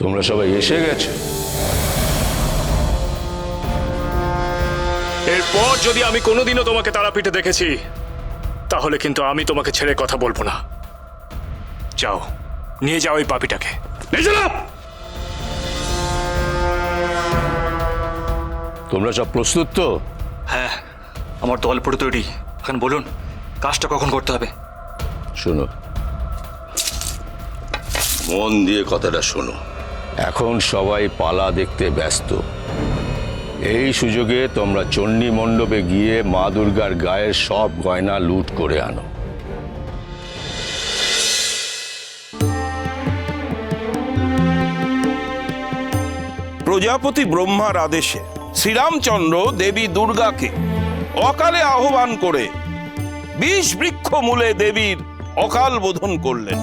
তোমরা সবাই এসে গেছো? এরপর যদি আমি কোনোদিনও তোমাকে তারাপীঠে দেখেছি তাহলে কিন্তু আমি তোমাকে ছেড়ে কথা বলবো না। যাও, নিয়ে যাও ওই পাপীটাকে, নিয়ে যাও। তোমরা সব প্রস্তুত তো? হ্যাঁ, আমার দল পুরো তৈরি। এখন বলুন কাজটা কখন করতে হবে? শোনো, মন দিয়ে কথাটা শোনো। এখন সবাই পালা দেখতে ব্যস্ত। এই সুযোগে তোমরা চণ্ডী মণ্ডপে গিয়ে মা দুর্গার গায়ের সব গয়না লুট করে আনো। প্রজাপতি ব্রহ্মার আদেশে শ্রীরামচন্দ্র দেবী দুর্গাকে অকালে আহ্বান করে ২০ বৃক্ষ মূলে দেবীর অকাল বোধন করলেন।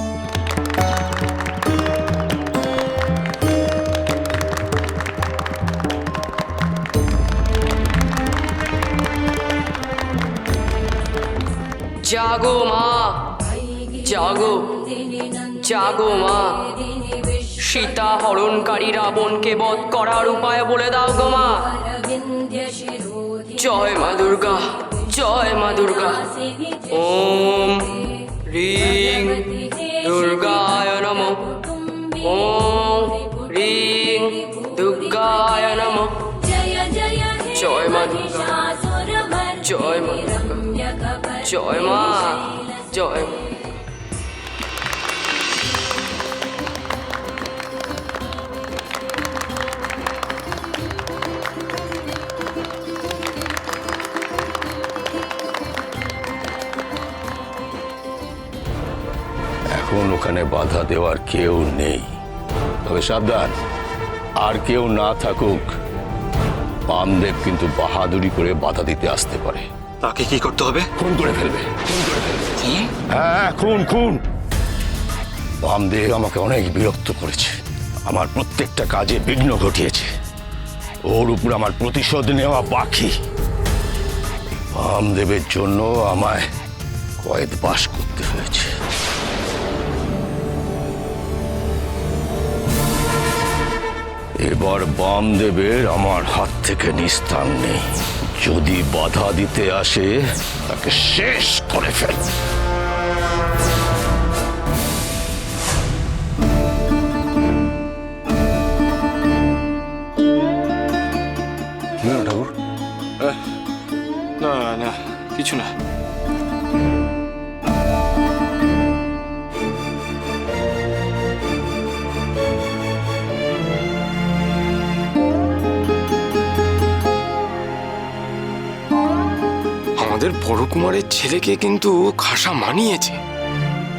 জাগো মা, জাগো, জাগো মা। সীতা হরণকারী রাবণকে বধ করার উপায় বলে দাও গো মা। জয় মা দুর্গা, জয় মা দুর্গা। ওম হ্রিং দুর্গায় নমঃ। ওম হ্রিং দুর্গায় নমঃ। জয় মা দুর্গা, জয় মা দুর্গা, জয় মা, জয় মা। এখন ওখানে বাধা দেওয়ার কেউ নেই, তবে সাবধান, আর কেউ না থাকুক, বামদেব কিন্তু বাহাদুরি করে বাধা দিতে আসতে পারে। তাকে কি করতে হবে? খুন করে ফেলবে, খুন করে ফেলবে। হ্যাঁ, খুন, খুন। বামদেব আমাকে অনেক বিরক্ত করেছে, আমার প্রত্যেকটা কাজে বিঘ্ন ঘটিয়েছে। ওর উপর আমার প্রতিশোধ নেওয়া বাকি। বামদেবের জন্য আমায় কয়েদবাস করতে হয়েছে। এবার বামদেবের আমার হাত থেকে নিস্তার নেই। যদি বাধা দিতে আসে তাকে শেষ করে ফেল। ঠাকুর, না না, কিছু না। আমাদের বড় কুমারের ছেলেকে কিন্তু খাসা মানিয়েছে।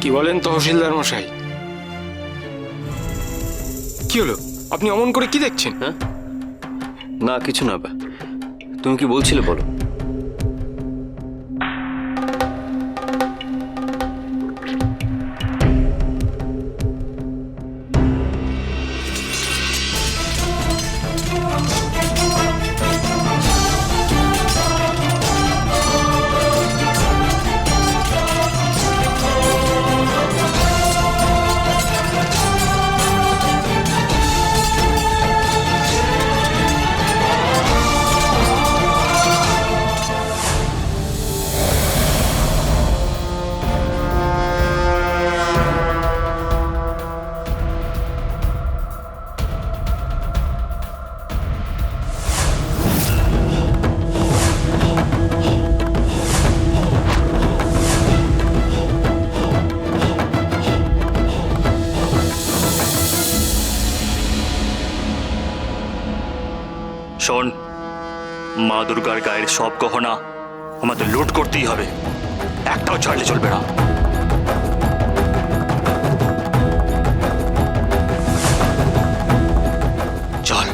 কি বলেন তহসিলদার মশাই? কি হলো, আপনি অমন করে কি দেখছেন? হ্যাঁ, না কিছু না। তুমি কি বলছিলে বলো। শোন, মা দুর্গার গায়ের সব গহনা আমাদের লুট করতেই হবে, একটাও ছাড়লে চলবে না। চল।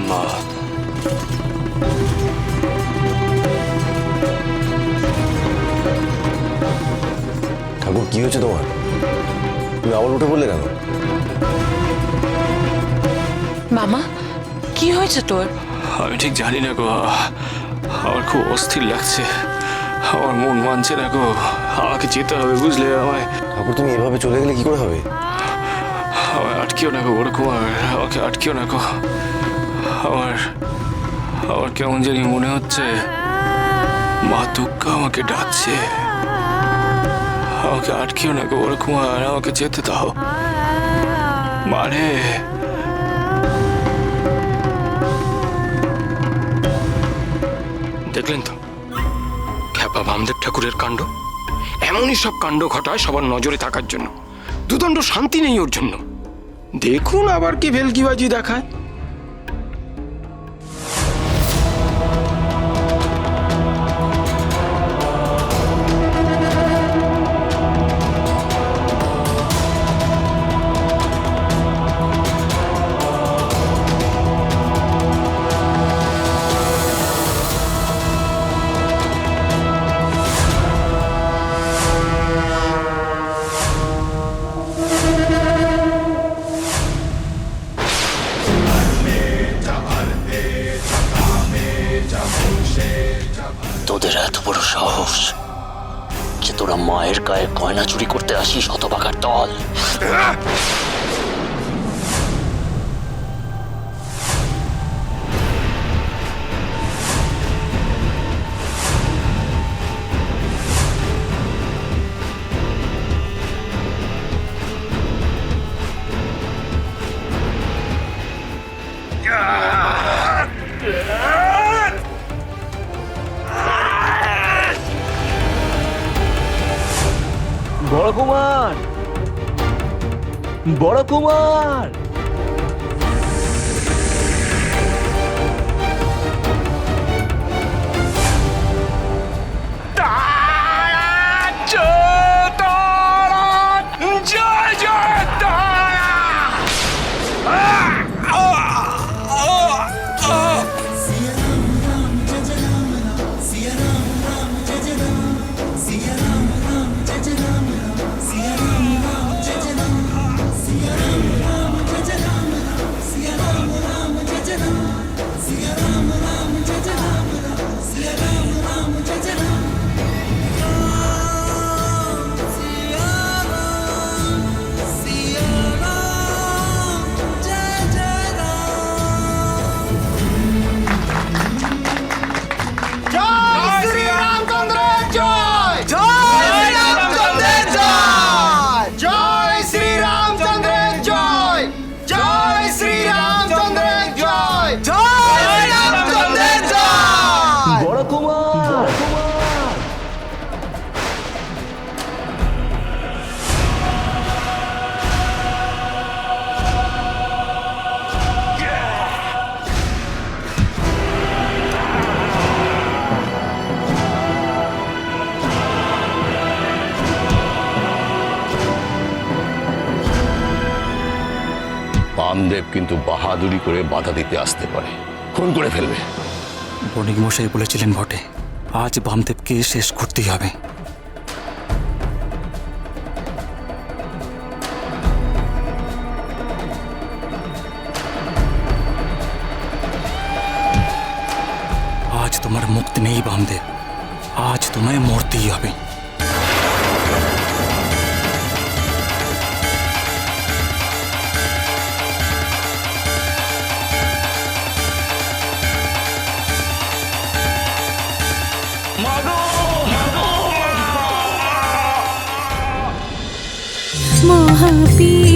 মা, ঠাকুর কি হয়েছে তোমার? তুমি আবার উঠে পড়লে কেন? মামা কি হয়েছে তোর? আমি ঠিক জানি না গো, আমার খুব অস্থির লাগছে, আমার মন মানছে না গো, আমাকে যেতে হবে বুঝলে, আমায় ঠাকুর তুমি এভাবে চলে গেলে কি করে হবে? আমায় আটকিও না গো বড় কুমার, আমাকে আটকিও না গো। আমার আমার কেমন জানি মনে হচ্ছে মা দুর্গা আমাকে ডাকছে, আমাকে আটকিও না গো বড় কুমার, আমাকে যেতে দাও মানে। দেখলেন তো খ্যাপা বামদেব ঠাকুরের কাণ্ড, এমনই সব কাণ্ড ঘটায় সবার নজরে থাকার জন্য, দুদণ্ড শান্তি নেই ওর জন্য। দেখুন আবার কি ভেলকিবাজি দেখায়। তোদের এত বড় সাহস যে তোরা মায়ের গায়ে গয়না চুরি করতে আসিস, হতভাগার দল। বড় কুমার, বড় কুমার, বড় কুমার। বামদেব কিন্তু বাহাদুরি করে বাধা দিতে আসতে পারে, খুন করে ফেলবে। বণিক মশাই বলেছিলেন বটে, আজ বামদেবকে শেষ করতেই হবে। আজ তোমার মুক্তি নেই বামদেব, আজ তোমায় মরতেই হবে। महापी